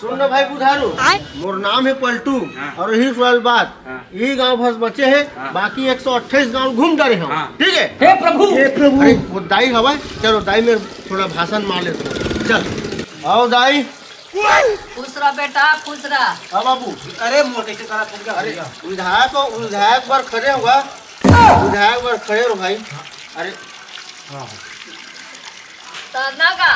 सुन ना भाई बुधारू, मोर नाम है पलटू। और यही सवाल बात, यही गांव भस बचे हैं, बाकी 128 गांव घूम गए हैं। ठीक है? हे प्रभु, हे प्रभु। अरे वो दाई हवा, चलो दाई में थोड़ा भाषण मार लेते हैं। चल आओ दाई। खुश रह बेटा, खुश रह। हाँ बाबू। अरे मोर कैसे करा तुम क्या? अरे विधायक बार खड़े हुआ, विधायक बार खड़े हो भाई। अरे तरना का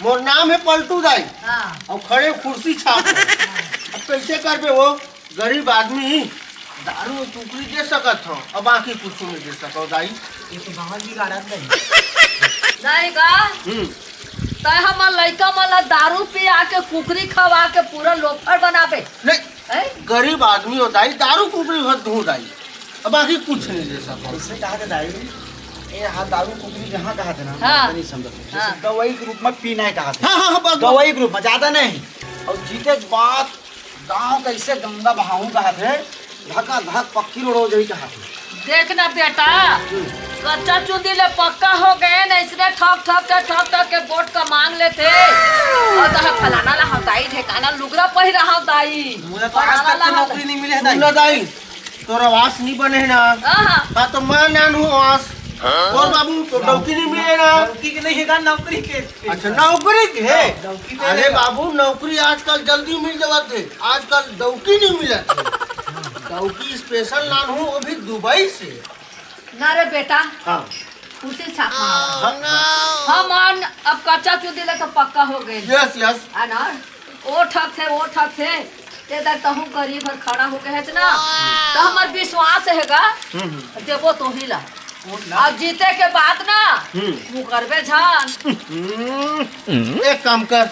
मोर नाम है पलटू दाई। हाँ। और खड़े कुर्सी छाप। अब कैसे करबे वो गरीब आदमी दारू टुकड़ी दे सकत हो, अब बाकी कुछ नहीं दे सको दाई। ये तो बाबा जी का आदत नहीं। नहीं का तय हमर लइका मन दारू पिया के कुकरी खवा के पूरा लोफर बनाबे। नहीं गरीब आदमी हो दाई, दारू कुकड़ी भर दूं दाई, अब बाकी कुछ नहीं दे सको। ऐसे कहा था दाई, ये हाँ दारू कुकरी जहाँ कहा था ना, हाँ। नहीं समझा। हाँ। दवाई के रूप में पीना है कहा था। हाँ बस दवाई के रूप में ज्यादा नहीं। और जीते के बाद गाँव कैसे गंगा बहाऊं कहा थे, धक्का धक पक्की रोड हो जाई कहा थे। देखना बेटा, कच्चा चूंदी ले पक्का हो गए न, इसने ठक ठक के वोट का मांग लेते। और तो फलाना ला दाई ठेकाना लुगरा पहिर रहा दाई। मुझे तो आज तक तो नौकरी नहीं मिले है दाई। सुन दाई, तोरा वास नहीं बने है ना। हाँ। तो मैं नान हूँ वास। और बाबू तो नौकरी नहीं मिले ना। नौकरी के नहीं है, नौकरी के। अच्छा नौकरी के है। नौकरी पे अरे है। बाबू नौकरी आजकल जल्दी मिल जावत है, आजकल दौकी नहीं मिलत है। दौकी स्पेशल लान हूँ, वो भी दुबई से। ना रे बेटा, हाँ उसी छाप हम अब कच्चा चूंदी ले तो पक्का हो गए। Yes yes. है ना, वो ठक थे ते दर तहु गरीब भर खड़ा हो गए है ना, तो हमार विश्वास हैगा देबो तो ही ला। अब जीते के बाद ना तू करबे जान। एक काम कर,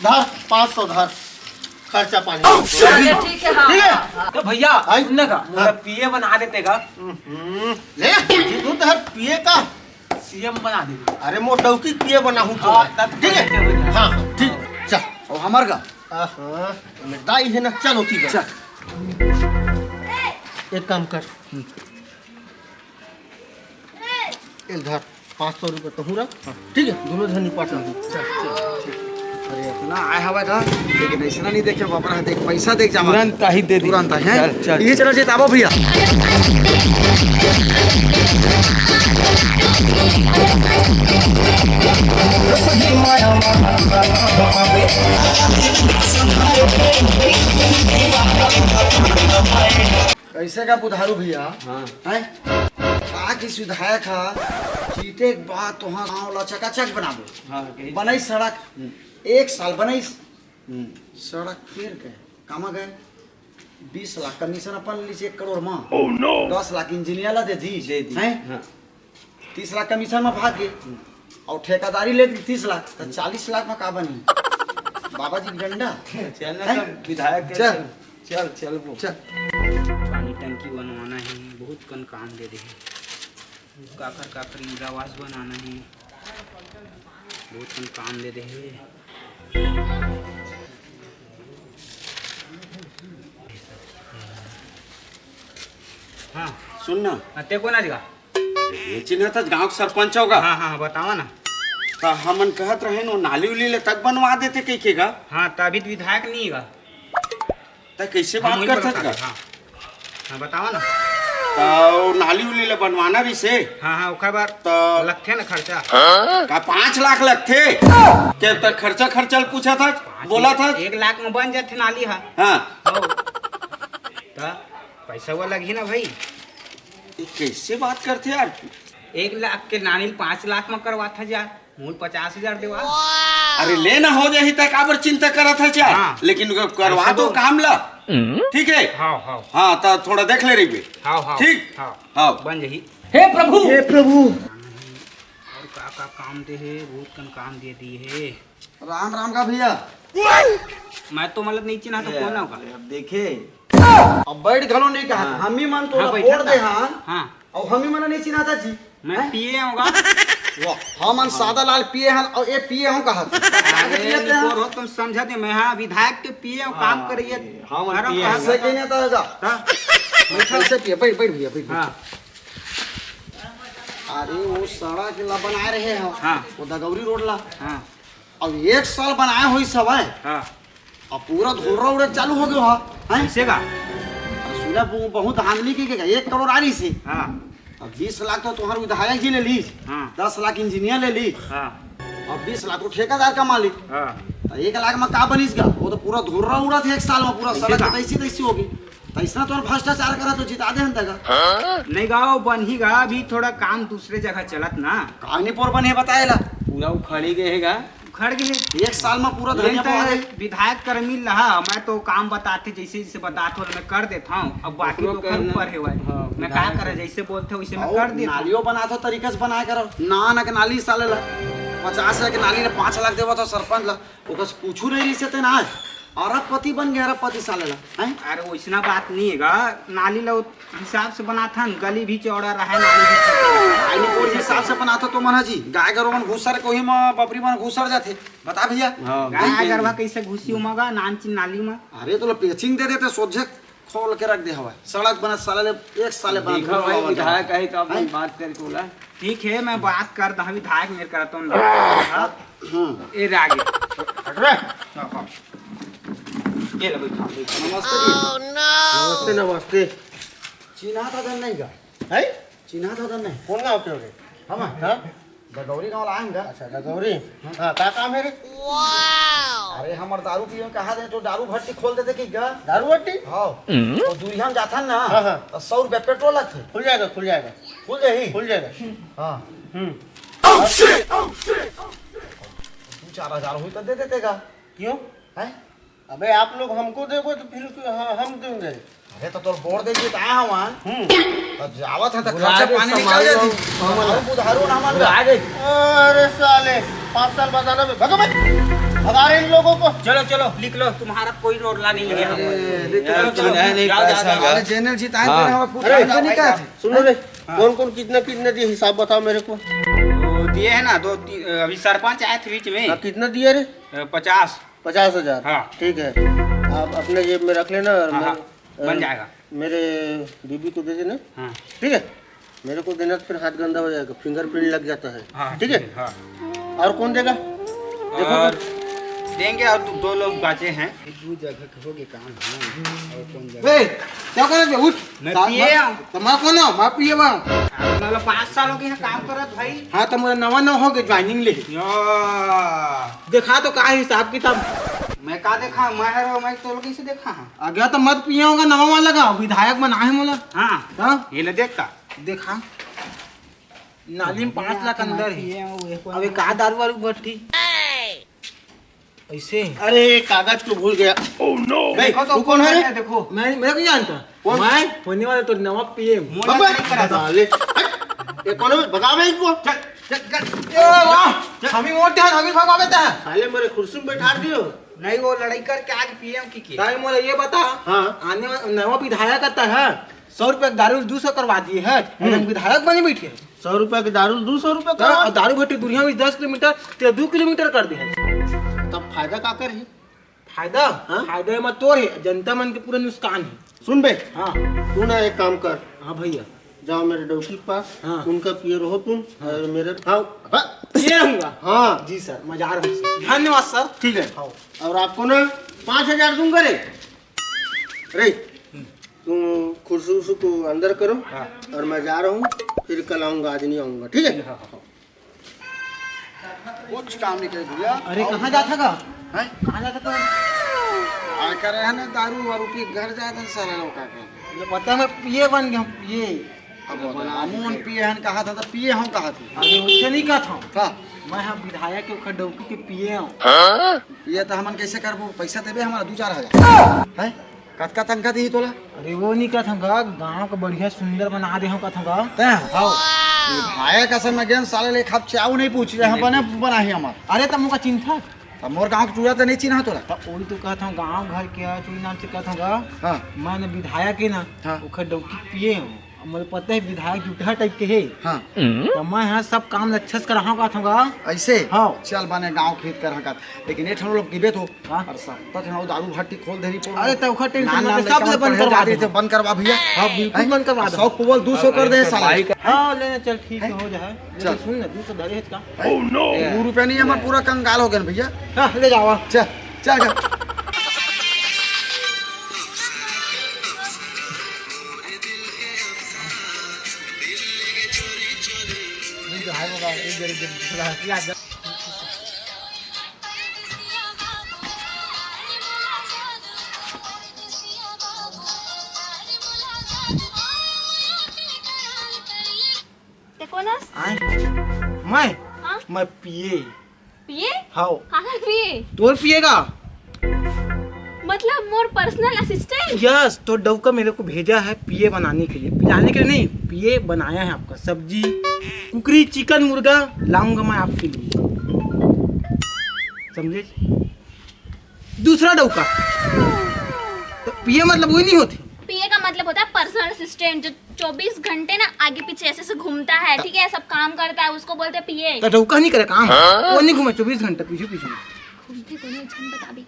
धर 500 धर, खर्चा पानी। अरे ठीक है। हाँ, ठीक है? हाँ। तो भैया सुनने का मेरा पीए बना देते का, ले तू तो पिए का सीएम बना दे। अरे मो डौकी पिए बना हूँ तो। हाँ, तब ठीक है? ठीक है। हाँ हाँ, ठीक है, चल। और हमार का दाई है ना, चल होती है। चल। एक काम कर, इधर 500 रुपये तो हूँ रख। ठीक है, दोनों जन निपट रहा हूँ। अरे इतना आया हवा था, लेकिन ऐसा नहीं देखे बाबरा, देख पैसा देख जा तुरंत ही दे दी। तुरंत है। चल, चल। ये चलो जेताबो भैया। कैसे का बुधारू भैया? हाँ। हैं का की सुधाया खा जीते के बाद तुहां गांव ला चकाचक बना दो। हाँ बनाई सड़क 1 साल बनाई सड़क फिर के कामा गए 20 लाख कमीशन अपन लीजिए 1 करोड़ में। 10 लाख इंजीनियर ला दे दी हैं। हाँ। 30 लाख कमीशन में भाग गए और ठेकेदारी ले दी 30 लाख, तो 40 लाख में का बनी बाबा जी की डंडा। चल ना, हैं? सब विधायक के चल। चल वो चल पानी टंकी बनवाना है, बहुत कन काम दे दे। काकर इंदिरावास बनाना है, बहुत कन काम दे दे। हाँ सुन ना, ते को ना जगह। ये चिन्ह था गांव के सरपंच होगा। हाँ हाँ बतावा ना। तो हमन कहत रहे नो नाली उली ले तक बनवा देते कई के गा। हाँ तभी तो विधायक नहीं गा। तो कैसे बात करत गा? हाँ हाँ बतावा ना। तो नाली उली ले बनवाना भी से हाँ हाँ ओखर बार तो लगते ना खर्चा। का 5 लाख लगते के तो खर्चा पूछा था, बोला था 1 लाख में बन जाते नाली। हाँ हाँ। तो पैसा वो लगी ना भाई। ये कैसे बात करते यार? 1 लाख के नानी 5 लाख में करवा था यार, मूल 50,000 देवा। अरे लेना हो जाही तक काबर चिंता करत है चार। हाँ। लेकिन करवा दो काम ला। ठीक है? हाँ हाँ हाँ तो थोड़ा देख ले रही बे। हाँ हाँ ठीक? हाँ हाँ। बन जही। हे प्रभु, हे प्रभु। और का काम दे है, बहुत कन काम दे दी है। राम राम का भैया। मैं तो मतलब नहीं चिन्हा तो कौन होगा। अब देखे अब बैठ घलो नहीं कहा हाँ। हम ही मन तो हाँ, वोट बैठा दे। था। हाँ हाँ और हम ही मन नहीं चिन्हा था जी। मैं पिए होगा। हम मन सादा लाल पिए हैं और ये पिए हूं कहा अरे निकोर हो तुम समझा दे। मैं हाँ विधायक के पिए हो, काम करिए। हम अरे पिए कहाँ ऐसे कहीं नहीं था जा। हाँ कैसे पिए? बैठ बैठ भैया बैठ। हाँ अरे वो सड़क ला बना रहे हैं। हाँ। वो दगौरी रोड ला हाँ अब 1 साल बनाए हुई सब है हाँ अब पूरा धोरा उड़ा चालू हो गया है कैसे का सुना बहुत धांधली की 1 करोड़ आ रही से हाँ अब 20 लाख तो तुम्हारे विधायक जी ले ली हाँ 10 लाख इंजीनियर ले ली हाँ और 20 लाख तो ठेकेदार का मालिक हाँ तो 1 लाख में का बनीस गा वो तो पूरा धोरा उड़ा था 1 साल में पूरा कैसे सड़क का? तैसी होगी तो इसना तो भ्रष्टाचार करा तो जिता दे हम तक नहीं गाओ बन ही गा अभी थोड़ा काम दूसरे जगह चलत ना कहानी पर बने बताएला पूरा उखड़ी गए है उखड़ गए 1 साल में पूरा लेकिन धनिया पा गए तो विधायक कर मिल रहा मैं तो काम बताते जैसे जैसे बताते हो मैं कर देता हूँ अब बाकी तो कर ऊपर है भाई मैं क्या करे जैसे बोलते हो वैसे मैं कर देता हूँ नालियों बना तो तरीके से बनाए करो ना के नाली साले ला 50 लाख के नाली ने 5 लाख देवा तो सरपंच ला ओकर से पूछू नहीं रही से ते ना अरबपति बन गया अरबपति साले ला हैं अरे वैसना बात नहीं है नाली लो हिसाब से बना था गली भी चौड़ा रहा है नाली भी चौड़ा आईने कोई हिसाब से बनाता तो मना जी गाय गरो मन घुसर कोही में बपरी मन घुसर जाते बता भैया गाय गरवा कैसे घुसी उमगा नानची नाली में अरे तो पेचिंग दे देते सोझे खोल के रख दे हवा सड़क बना साले 1 साल बना देखो भाई विधायक है तो अपन बात करके बोला ठीक है मैं बात कर दहा विधायक मेरे करता हूँ ए रागे हट रे ये लो बैठा नमस्ते जी नमस्ते नमस्ते चिन्हा था धन नहीं का है चिन्हा था धन नहीं कौन गाँव के हो रे हम हाँ गगौरी गाँव लाएंगे अच्छा गौरी हाँ क्या काम है रे अरे हमर दारू पियो कहा दे तो दारू भट्टी खोल देते कि गा दारू बट्टी हाँ तो दूरिया में जाता ना हाँ, हाँ। तो 100 रुपया पेट्रोल लगते खुल जाएगा खुल जाएगा खुल जाही खुल जाएगा हाँ हम्म 2-4 हुई तो दे देते का क्यों है अबे आप लोग हमको दोगे तो फिर हम देंगे अरे तो तोर बोर्ड दे दिए आया हूँ तो जावत है तो बुला खर्चा के पानी निकल संभाल जाती लो। और बुधारू ना मान अरे साले 5 साल बाद आना भगो भाई भगा रहे इन लोगों को चलो चलो लिख लो तुम्हारा कोई रोडला नहीं है अरे जनरल जी ताए तेरे हम कुछ अरे, नहीं कहा थे सुनो रे कौन कौन कितना कितना दिए हिसाब बताओ मेरे को दिए है ना अभी सरपंच आए थे बीच में हाँ, कितना दिए रे 50 50,000 हाँ। ठीक है आप अपने जेब में रख लेना और हाँ, मैं- बन जाएगा मेरे बीबी को दे देना हाँ ठीक है मेरे को देना तो फिर हाथ गंदा हो जाएगा फिंगरप्रिंट लग जाता है हाँ ठीक है हाँ और कौन देगा और देंगे और 2 लोग बचे हैं 2 जगह हो गए काम और कौन जगह ए क्या करे बे उठ मैं पिए हूँ तो मैं कौन हूं मैं पिए बा मतलब 5 सालों के यहाँ काम करत भाई हां तो मेरा नवा न हो गए ज्वाइनिंग ले देखा तो का हिसाब किताब मैं का देखा मैं तो लोग कैसे देखा हाँ आ गया तो मत पिए होगा नवा वाला लगा विधायक बना है मोला हाँ हां ये ले देखता देखा नाली में 5 लाख अंदर है अबे का दारू वारू भट्टी ऐसे अरे कागज को भूल गया देखो तो तू कौन है रे? देखो मैं मेरा को जानता कौन? मैं होने वाला तो नवा पिए मोला अबे, नहीं करा था। साले, ये कौन है भगा मैं इसको हमी मोटे हैं हमी भगावेता है साले मेरे कुर्सी में बैठा दियो नहीं वो लड़ाई करके आगे पिए हूँ की ताई मोला ये बता हाँ आने नवा विधायक आता है 100 रुपया दारू 200 करवा दिए है एकदम विधायक बने बैठे 100 रुपया की दारू 200 रुपया तो का दारू भट्टी दुनिया में 10 किलोमीटर ते 2 किलोमीटर कर दिया तब फायदा का कर है फायदा हाँ? फायदा में तोर है जनता मन के पूरा नुकसान है सुन बे हाँ तू ना एक काम कर हाँ भैया जाओ मेरे डॉक्टर के पास हाँ। उनका पिए रहो तुम और मेरे हाँ ये रहूंगा हाँ जी सर मैं जा रहा हूँ सर। धन्यवाद सर ठीक है और आपको ना 5,000 दूंगा रे रे तुम कुर्सी उर्सी को अंदर करो और मैं जा रहा हूँ फिर कल आऊंगा आज नहीं आऊंगा ठीक है कुछ काम नहीं कर भैया अरे कहाँ जाता का हैं कहाँ जाता का आ कर रहे हैं ना दारू वारू पी घर जाते सारे लोग का के ये पता मैं पिए बन गया हूँ, पिए अब अमून पिए हन कहा था तो पिए हम कहा थे अरे उससे नहीं कहा था का मैं हम विधायक के खडौकी के पिए हूँ पिए तो हमन कैसे करबो पैसा देबे हमारा 2-4 हजार है कतका तनखा दी तोला अरे वो नहीं कहा था गाँव का बढ़िया सुंदर बना दे हूँ कहा था ते हां विधायक असल में गेन साले ले खाप चाऊ नहीं पूछ रहे हम बने बना है हमार अरे तब मुका चिंता अब मोर गांव के चूड़ा तो नहीं चिन्हा तोला तब वही तो कहा था गाँव घर के चुई नाम से कहा था हां मैं विधायक है ना हाँ। वो खडौकी पिए हूँ मुझे पता है विधायक जुटहा टाइप के है। हाँ तो मैं यहाँ सब काम अच्छे से कराऊँ का था। ऐसे हाँ। चल बने गांव खेत कर हका लेकिन ये ठनो लोग गिबे तो हाँ। और सब तक ठनो दारू भट्टी खोल देरी पड़ो। अरे तो ओखर टेंशन नाम मत ले, सब ले बंद करवा दे। बंद करवा भैया। हाँ बिल्कुल बंद करवा दो। 100 पुवल 200 कर दे साला। हाँ लेना चल ठीक है हो जाए। चल। सुन ना 200 धरे है का। 2 रुपया नहीं हमारा पूरा कंगाल हो गया भैया। हाँ ले जाओ। चल चल चल। देखो ना मैं हाँ? मैं पिए। पिए हाँ हाँ पिए तो पिएगा। मतलब मोर पर्सनल असिस्टेंट। यस तो डव का मेरे को भेजा है पिए बनाने के लिए, पिलाने के लिए नहीं, पिए बनाया है आपका। सब्जी कुकरी चिकन मुर्गा लाऊंगा मैं आपके लिए, समझे? दूसरा डव का तो पिए मतलब वही नहीं होती। पिए का मतलब होता है पर्सनल असिस्टेंट, जो 24 घंटे ना आगे पीछे ऐसे से घूमता है, ठीक है, सब काम करता है, उसको बोलते हैं पिए। तो डव का नहीं करे काम, वो नहीं घूमे 24 घंटे पीछे पीछे। घूमते को नहीं छन बता भी।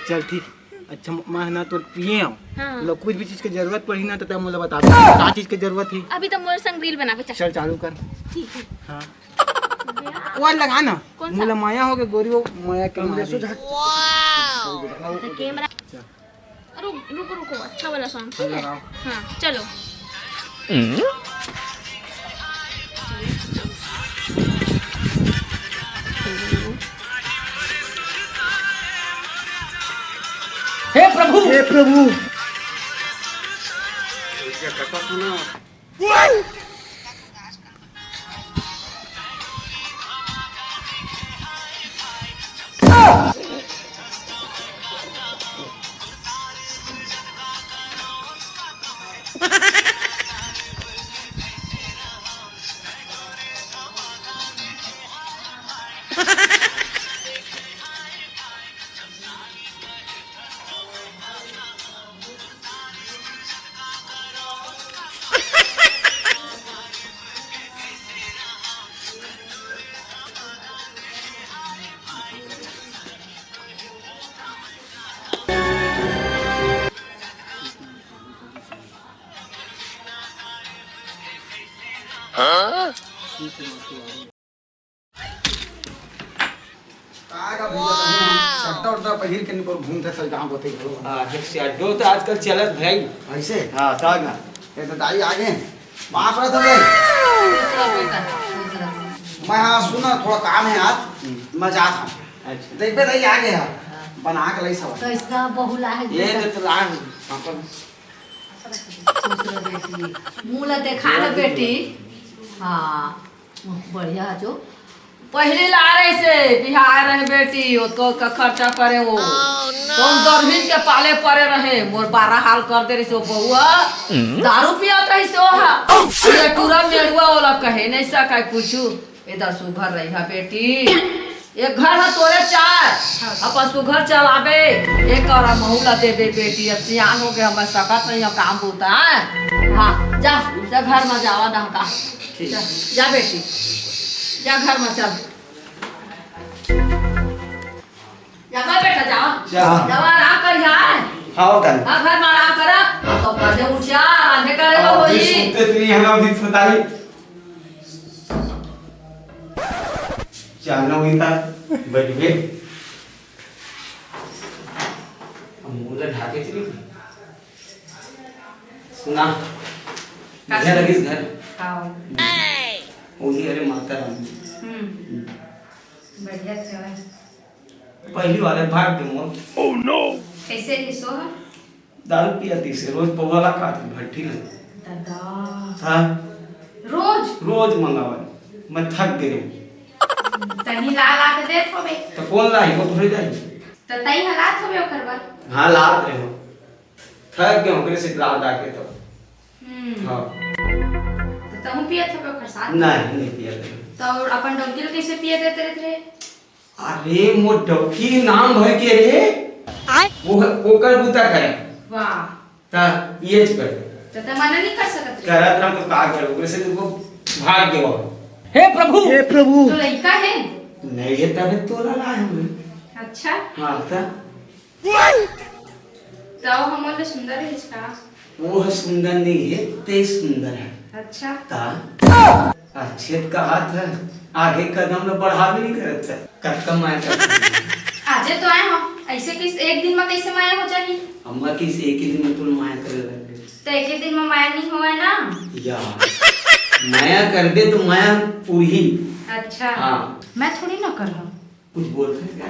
चल ठीक। अच्छा मैं ना तो पिए हूँ। हाँ। मतलब कुछ भी चीज की जरूरत पड़ी ना तो तब मुझे बता दो क्या चीज की जरूरत है। अभी तो मोर संग रील बनावे चल। चल चालू कर। ठीक है। हाँ वो लगा ना कौन सा? मुझे माया हो गया गोरी, वो माया के मारे। तो कैमरा रुक रुको रुको, अच्छा वाला सॉन्ग ठीक है। लगाओ। हाँ चलो। हे प्रभु हे प्रभु। चट्टा उट्टा पहिर के निपर घूमते सब गांव बते घरो। हाँ जैसे अड्डो तो आजकल चलत भाई। ऐसे हाँ तब ना ये तो दाई आगे वहां पर था भाई। मैं हाँ सुना थोड़ा काम है आज मैं जाता हूँ। अच्छा देख पे दाई आगे है बना के लाई सब। कैसा बहुला है ये तो लाग मुँह देखा ना बेटी। हाँ बढ़िया जो पहले ला रहे से बिहार रहे बेटी, उसको का खर्चा करे वो तुम दरहिन के पाले पड़े रहे, मोर 12 हाल कर दे रही सो बहुआ। दारू पियत रही सो ये पूरा मेरुआ वाला कहे नहीं सका पूछू। इधर सुघर रही है बेटी, एक घर है तोरे चार अपन सुघर चलाबे, एक और महुला देबे बेटी। अब सियान हो गए हमारे सकत नहीं है काम होता है। हाँ जा जा घर में जावा डहका जा, जा बेटी जा घर में चल। जा बेटा जाओ जावा आराम कर जाए। हाँ तन हाँ घर में आराम कर तो पढ़े उठिया रांधे करेगा वही। सुनते तो नहीं हमें अभी बताई जाना हुई था बैठ गए मुझे ढाके चली सुना घर लगी घर वही अरे माता रानी बढ़िया थे पहली वाले भाग दे मोर कैसे हिस्सो है दारू पियाती से रोज पौवाला खाती भट्टी ले दादा हाँ रोज रोज मंगावा मैं थक गई तनी ला ला के देख होबे तो कौन लाई को भरे जाई तो तई हालात होबे ओकर बाद। हाँ लात रहे हो थक गए ओकरे से लात डाके तो हाँ तो तुम पियत होबे ओकर साथ नहीं पिया रहे तो अपन डोंगिल कैसे पिए देते रहते रे। अरे मो डॉकी नाम भर के रे वो ओकर बुता करे वाह ता ये कर तो मना नहीं कर सकत रे। करत ना तो का करो वैसे तुमको भाग गयो हे प्रभु तो लड़का है। नहीं है तब तो ना लाए हम अच्छा हां ता तो हमले सुंदर है इसका। वो है सुंदर नहीं है ते सुंदर है अच्छा ता अच्छे का हाथ है आगे कदम न बढ़ा भी नहीं करत है कब कम आया कर आज तो आए हम ऐसे किस एक दिन में कैसे माया हो जाएगी। अम्मा किस एक ही दिन में तुम माया करे लगे तो एक ही दिन में माया नहीं हुआ ना। यार माया कर दे तो माया पूरी अच्छा हाँ मैं थोड़ी ना कर रहा हूँ। कुछ बोलते हैं क्या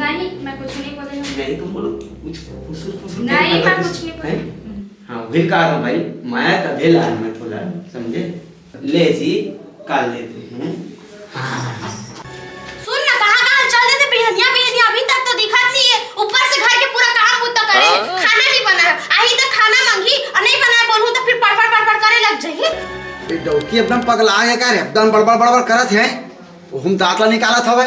नहीं मैं कुछ नहीं बोल रही हूँ। नहीं तुम बोलो कुछ फुसुर नहीं मैं कुछ नहीं बोल रही हैं? हूँ। हाँ वही कहा रहा हूँ भाई माया का भेला है मैं थोड़ा समझे ले जी काल लेते हैं सुन ना कहाँ चल देते बिहनिया अभी तक तो दिखत नहीं है। ऊपर से घर के पूरा काम बुत करे खाना भी बना है आई तो खाना मांगी और नहीं बनाए बोलूं तो फिर पड़पड़ करे लग जाइए। ये डौकी एकदम पगला है का रे एकदम बड़बड़ करत है हम दांतला निकालत हवे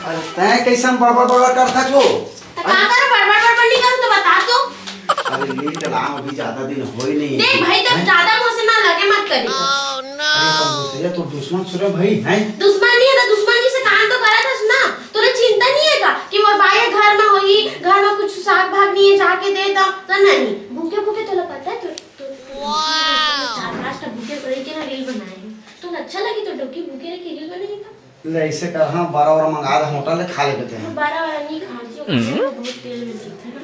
अरे तै कैसन बड़बड़ करत छो तो का कर पड़पड़ नहीं करूं तो बता दो। अरे ये चलाओ अभी ज्यादा दिन होई नहीं देख भाई तब ज्यादा मुझसे ना लगे मत करी। अरे पर दूसरे तो दुश्मन सुरे भाई हैं दुश्मन नहीं है तो दुश्मनी से काम तो करा था ना। तुझे चिंता नहीं है का कि मोर भाई घर में होगी घर में कुछ साग भाग नहीं है जाके दे दो तो नहीं भूखे भूखे तो पता है तो चार पांच का भूखे रह के ना रील बनाए तो अच्छा लगी तो डोकी भूखे रह के रील बनाएगा। ले ऐसे कर हां 12 और मंगा दे होटल ले खा लेते हैं 12 वाला नहीं खाती हूँ बहुत तेल में दिखता है।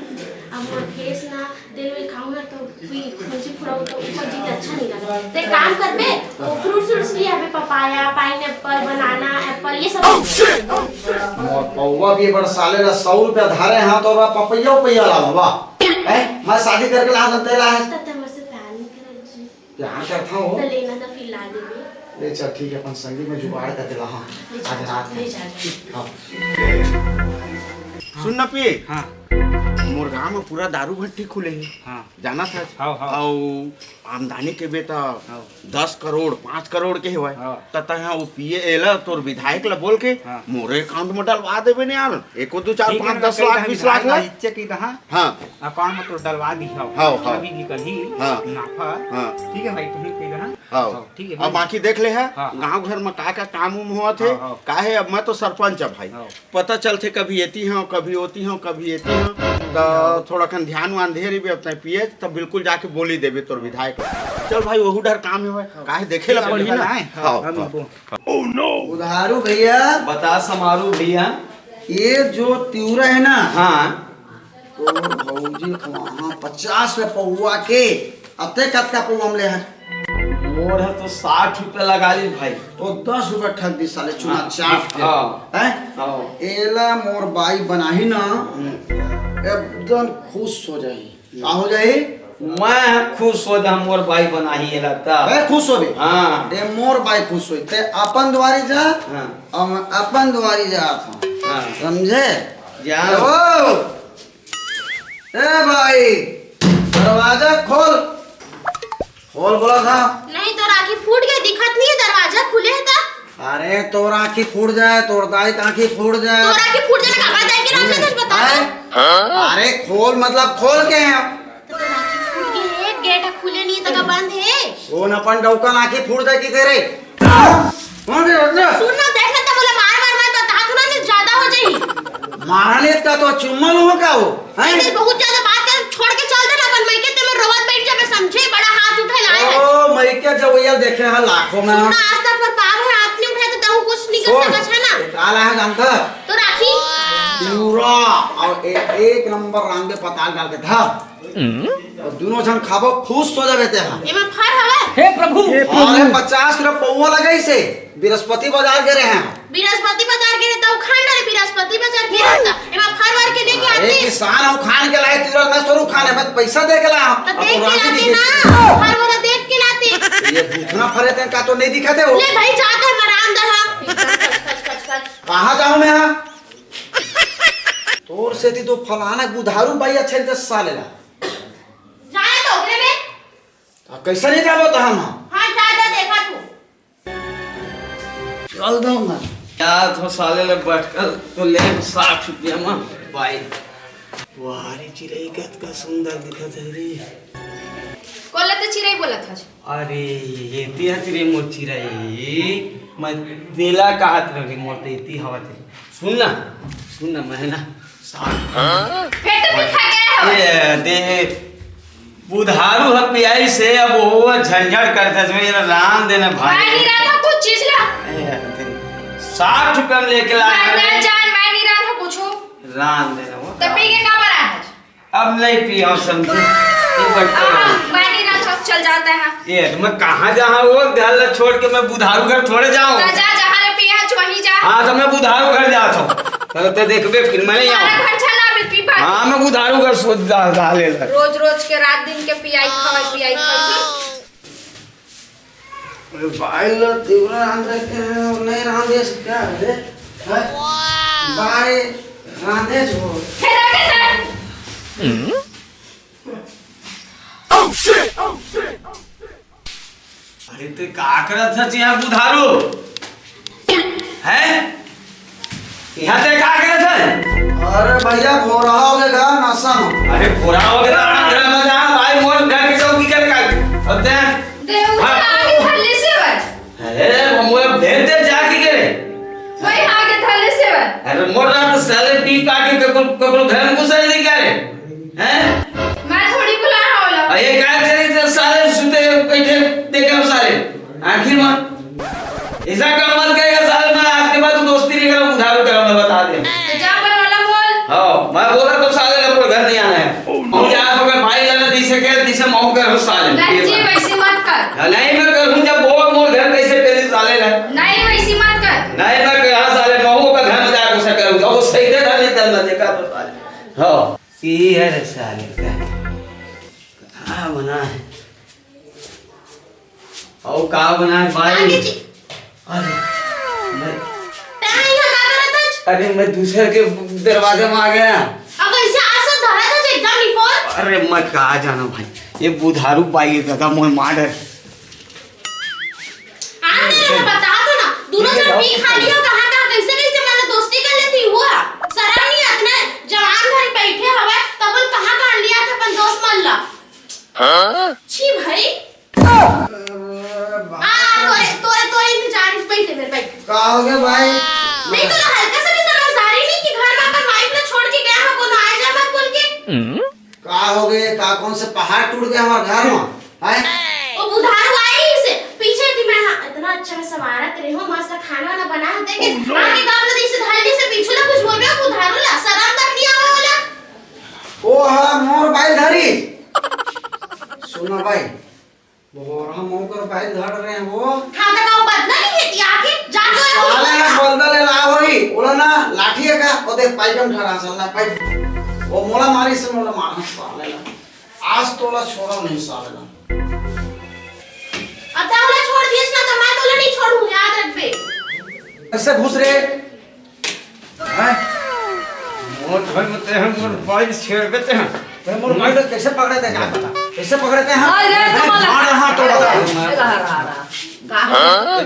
अब मोर फेस ना तेल में खाऊं ना तो फिर खुशी फुराऊ तो ऊपर जीत अच्छा नहीं लगा। ते काम कर बे फ्रूट्स लिए हमें पपाया पाइनएप्पल बनाना एप्पल ये सब मोर पौवा भी बड़ साले ला 100 रुपया धारे हां तो पपैया ला बाबा हैं मैं शादी करके ला देते ला है तब हमसे प्यार नहीं करत जी प्यार करता हूं तो लेना तो फिर ला देबे। ले चल ठीक है अपन संगी में जुगाड़ कर देला हां आज रात में ले जा हां सुन ना पिए हाँ मोर गाँव में पूरा दारू भट्टी खुले है हाँ जाना था हाँ। और आमदनी के बेटा हाँ। 10 करोड़ 5 करोड़ के हुआ हाँ। तथा यहाँ वो पिए एला तोर विधायक ला बोल के हाँ। मोरे अकाउंट में डलवा देवे ने यार एको 2 4 ठीक है 5 ना, 10 लाख 20 लाख ला इच्छा की कहा हाँ अकाउंट में तो डलवा दी हाँ, हाँ। अभी निकल ही हाँ। नाफा हाँ। ठीक है भाई तुम्हें कही रहा हाँ ठीक है अब बाकी देख ले है हाँ। गांव घर में का काम उम हुआ थे हाँ, हाँ। काहे अब मैं तो सरपंच है भाई हाँ। पता चलते कभी एती हूँ कभी होती हूँ कभी एती हूँ तो थोड़ा खन ध्यान वान दे रही अपने पिए तब बिल्कुल जाके बोली देवे तोर विधायक चल भाई वहू डर काम है भाई काहे देखे ला पड़ी ना हाँ उधारू भैया बता समारू भैया ये जो त्यूरा है ना हाँ तो भौजी वहाँ 50 रुपये पौवा के अब तक कत का पौवा हमले है मोर है तो 60 रुपया लगा ली भाई तो 10 रुपये ठग दी साले चुना चाट के हाँ। हैं हाँ एला मोर बाई बनाही ना एकदम खुश हो जाही का हो जाही मैं खुश हो जा मोर भाई बना ही लगता बे खुश हो बे हाँ दे मोर बाई खुश होई ते अपन द्वारी जा हाँ हम अपन द्वारी जा था हाँ समझे जा ओ ए भाई दरवाजा खोल खोल बोला था नहीं तो राखी फूट गई दिखत नहीं है दरवाजा खुले है था। अरे तोर आँखी फूट जाए तोर दाई की आँखी फूट जाए तो राखी फूट जाने का बात है कि राम ने बता हैं? अरे खोल मतलब खोल के हैं तो राखी फूट गई है गेट खुले नहीं तो का बंद है। कौन अपन डौकन आँखी फूट जाए की तेरे कौन रे रखना सुन ना देख ना बोला मार मार मार बता तू ना ज्यादा हो जाई मारने का तो चुम्मा लो का वो हैं नहीं बहुत ज्यादा बात कर छोड़ के चल देना अपन मैं के ते में रोवत बैठ जा मैं समझे बड़ा हाथ उठे लाए है। ओ मैं क्या जब ये देखे हैं लाखों में सुन ना आज तक पर पार है हाथ नहीं उठाए तो तू कुछ नहीं कर सकत है ना। काला है जानता तो राखी पूरा और एक नंबर रंग में पताल डाल के था और दोनों जन खाबो खुश हो जावे ते हां ये में फर हवा हे प्रभु अरे 50 रुपए पौवा लगाई से बृहस्पति बाजार गए हैं बृहस्पति बाजार के रहता हूं खान रे बृहस्पति बाजार के रहता ये में फर वर के लेके अरे आती किसान हम खान के लाए तुरंत मैं स्वरूप खाने में पैसा दे के लाया तो देख के लाते ना फर वाला देख के लाते ये भूखना फरे थे का तो नहीं दिखाते हो ले भाई जाते हैं मरान दर हम कहां जाऊं मैं हां तोर से तो फलाना बुधारू भाई अच्छे से साले ला जाए तो ओकरे में कैसे नहीं जाबो तो हम हां जा देखा तू चल दो मैं यार तो साले ले बैठ कर तो ले 60 रुपया में भाई वाह रे चिड़ै का सुंदर दिखत है रे। कोला तो चिड़ै बोला था। अरे ये तिहा चिड़ै मोर चिड़ै मैं देला कहत रही मोर ते इति हवा थे। सुन ना मैं ना फेट भी खा गया है। ये दे बुधारू ह पियाई से अब वो झंझट करता है मेरा राम देना मैं भाई। नहीं रहा था कुछ चीज ला। 60 रुपया में लेके लाया मैं जान मैं नहीं रहा था कुछ। राम देना वो तब पी के का बना है। अब नहीं पिया समझे मैं नहीं रहा था चल जाते हैं। ये मैं कहाँ जहाँ वो घर छोड़ के मैं बुधारू घर थोड़े जाऊँ। जा जहाँ ले पिया है वहीं जा। हाँ तो मैं बुधारू घर जाता हूँ तो देखबे फिर मैं नहीं आऊँ। घर चला भी पी पा। हाँ मैं बुधारू घर सोच डाले रोज के रात दिन के पियाई खाई। भाई लो तीव्र आंध्र के नहीं रांधे से क्या है भाई रांधे जो फिर आगे चल। अरे ते का करत था यहाँ बुधारू है यहाँ ते का करत है। अरे भैया भो रहा होगे गा नशा में। अरे पूरा हो गया आंध्र में जा भाई मोर घर के चौकी कर का होते हैं। देव आगे थल्ले से वर। अरे मोर भेज दे जाके करे वही आगे थल्ले से वर। अरे मोर रात साले पी पाके ककरो घर में घुस नहीं करे हैं। मैं थोड़ी बुला रहा हूँ। ये काय करे तो साले सुते बैठे देखे साले आखिर में ऐसा काम मत करेगा साले। मैं आज के बाद दोस्ती नहीं करूँ उधार करूँ मैं बता दे। तो जा पर वाला बोल। हाँ मैं बोला तो साले का घर नहीं आना है। हम जा तो भाई लाना दिसे के दिसे महू कर साले। नहीं जी वैसे मत कर। नहीं मैं करूँ जब वो मोर घर कैसे पहले साले ना। नहीं वैसे मत कर। नहीं मैं कहा साले महू का घर में जाकर उसे करूँ वो सही दे डाले तब मैं देखा तो साले। हाँ ये है रे साले का कहाँ बना है और कहाँ बना है भाई। आगे जी। अरे मैं तेरा यहाँ का करत है। अरे मैं दूसरे के दरवाजे में आ गया। अब ऐसे आसा धरा था एग्जाम रिपोर्ट। अरे मैं कहाँ जाना भाई ये बुधारू पाई दादा मोर मार है। आने बता दो ना दोनों जन पी खा लिया कहाँ कैसे मैंने दोस्ती कर लेती हुआ शर्म नहीं आती ना जवान घर बैठे हवे तब कहाँ लिया था अपन दोस्त मन ला। छी भाई तोरे इंतजार में बैठे मेरे बैठ। का हो गया भाई नहीं तो हल्का सा भी समझदारी नहीं कि घर में अपन वाइफ ने छोड़ के गया है कोनो आए जा मत बोल के। का हो गए का कौन से पहाड़ टूट गया हमारे घर में है। वो बुधारू आई से पीछे थी मैं इतना अच्छा में संवारा तेरे हो मस्त खाना वाला बना देंगे आगे काम ना दी से धाड़ी से पीछे ना कुछ बोल रहे हो बुधारू ला शर्म तक नहीं आवे वाला। ओ हाँ मोर बाई धरी सुनो भाई बोरा मोकर बाई धर रहे हैं वो हाँ तो का बदला नहीं है कि आगे जाके साले है बोलदले ला होई बोला ना लाठी है का ओ देख पाइपम ठहरा साला पाइप वो मोला मारी से मोला मारना साले ला आज तोला छोड़ा नहीं साले ला। अब तावला छोड़ दियस ना तो मैं तोला नहीं छोड़ूं याद रख बे। ऐसे घुस रे हैं मोर घर में ते हम मोर बाई छेड़ देते हैं। ते मोर भाई तो कैसे पकड़े थे क्या पता कैसे पकड़े थे हम अरे कमला मार रहा तो बता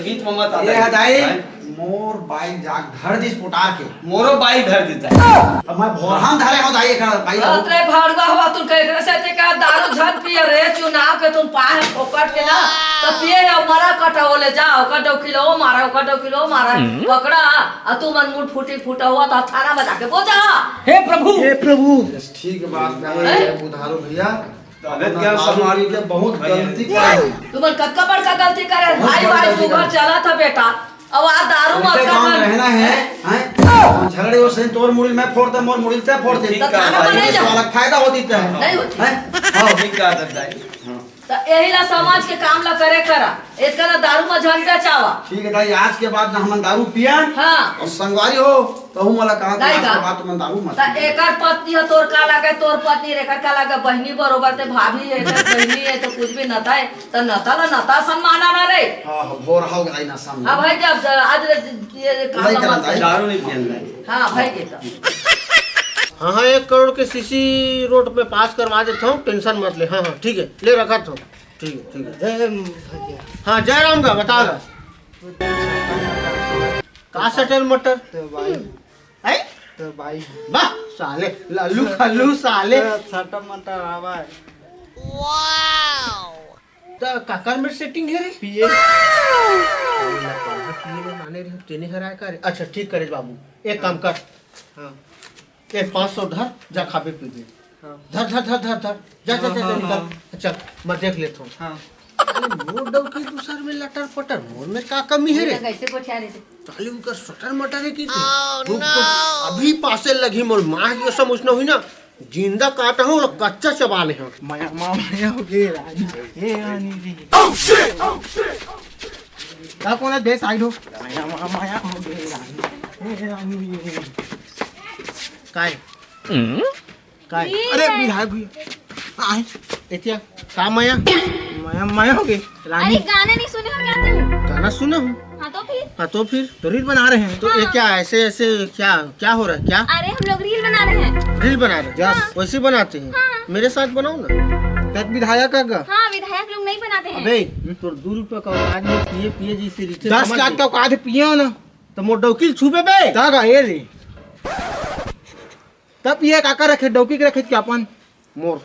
गीत में मत ये आता हदाई मोर बाई जाग धर दिस पुटार के मोरो बाई धर देता है। अब मैं भोरहान धारे हो दाई का बाई अतरे भाड़वा हुआ तू कह से ते का दारू झन पिए रे चुनाव के तुम पाए फोकट के ना तो पिए और मरा कटाओले जाओ कटो किलो मारा कटो किलो मारा पकड़ा आ तू मन मुंह फूटी फूटा हुआ तो थाना में जाके बोझा। हे प्रभु ठीक बात है बुधारू भैया गलत क्या हमारी के बहुत गलती की तुमन कक्का बड़का गलती करे भाई भाई सुगर चला था बेटा अब आ दारू मत उनके गांव में कर रहना है हैं झगड़े वो सही तोर मुड़ी मैं फोड़ता मोर मुड़ी से फोड़ते तो थाना में नहीं जाओ अलग फायदा होती है नहीं होती हैं हां ठीक का दादा तो यही ला समाज के काम ला करे करा इसका ना दारू में झंडा चावा। ठीक है भाई आज के बाद ना हम दारू पिया हाँ और संगवारी हो तो हम वाला कहा नहीं आज का। के बाद तुम दारू मत तो एकर पत्नी है तोर का लागे तोर पत्नी रेकर का लागे बहनी बरोबर ते भाभी है ते बहनी है तो कुछ भी नता है तो नता ला नता सम्मान ना रे। हां भोर हो गई ना सामने अब भाई जब आज ये काम नहीं ला करना मत है। दारू नहीं पियन हां भाई के तो हाँ हाँ 1 करोड़ के सीसी रोड पे पास करवा देता हूँ टेंशन मत ले। हाँ हाँ ठीक है ले रखा तो ठीक है हाँ जयराम का बताओ का सटर मटर है तो भाई वाह साले लल्लू खल्लू साले छोटा मोटा आवा तो काकर में सेटिंग है रे पिए माने रे तेने हराय कर अच्छा ठीक करे बाबू एक काम कर हाँ ये 500 धर जा खाबे पीबे धर धर धर धर धर जा जा जा निकल अच्छा मैं देख लेता हूँ हाँ मोर डव की दूसर में लटर पटर मोर में का कमी है रे कैसे पोछा रहे थे ताली उनका सटर मटर है की अभी पासे लगी मोर माँ की समझ न हुई ना जिंदा काटा हूँ और कच्चा चबा ले हूँ माया माया हो गए रानी ए रानी जी का कोना दे साइड हो माया माया हो गए रानी ए रानी काय काय अरे बिहार भैया आए एतिया का माया माया माया हो गए अरे रानी गाना नहीं सुने हो क्या तुम? गाना सुना हूँ हाँ तो फिर तो तो रील बना रहे हैं ये क्या ऐसे ऐसे क्या क्या हो रहा है क्या अरे हम लोग रील बना रहे हैं। रील बना रहे हैं वैसे बनाते हैं मेरे साथ बनाओ ना तक विधायक का हाँ विधायक लोग नहीं बनाते हैं। अबे तो 2 रुपए का औकात में पिए पिए जैसे रीते 10 लाख का औकात पिए हो ना तो मोर डौकील छुपे बे दागा ये रे तब ये काका रखे डौकी के रखे क्या अपन मोर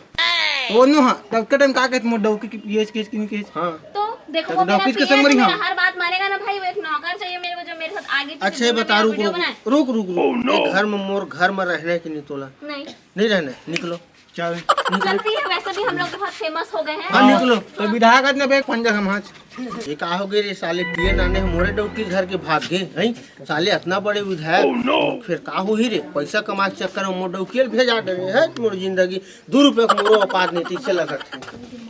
वो नो हां तब के टाइम का कहते मोर डौकी की पीएच केस की केस हाँ तो देखो तो वो मेरा डॉक्टर के पिया संग है, मरी तो हाँ। मेरा हर बात मानेगा ना भाई। वो एक नौकर चाहिए मेरे को जो मेरे साथ आगे पीछे अच्छा ये घूमे, बता मेरा रुक वीडियो रुक बनाए। रुक रुक रुक एक घर में मोर घर में रहने की नहीं तोला नहीं नहीं रहना निकलो चल चलती है वैसे भी हम लोग बहुत फेमस हो गए हैं। हाँ निकलो तो विधायक ने बे पंजा हम हाथ ये का हो गए रे साले पिए नाने मोरे डौकील घर के भाग गए हैं साले इतना बड़े विधायक फिर का हो ही रे पैसा कमा के चक्कर में मोर डौकील भेजा दे है मोर जिंदगी 2 रुपए का मोरो औकात नहीं थी चला सकते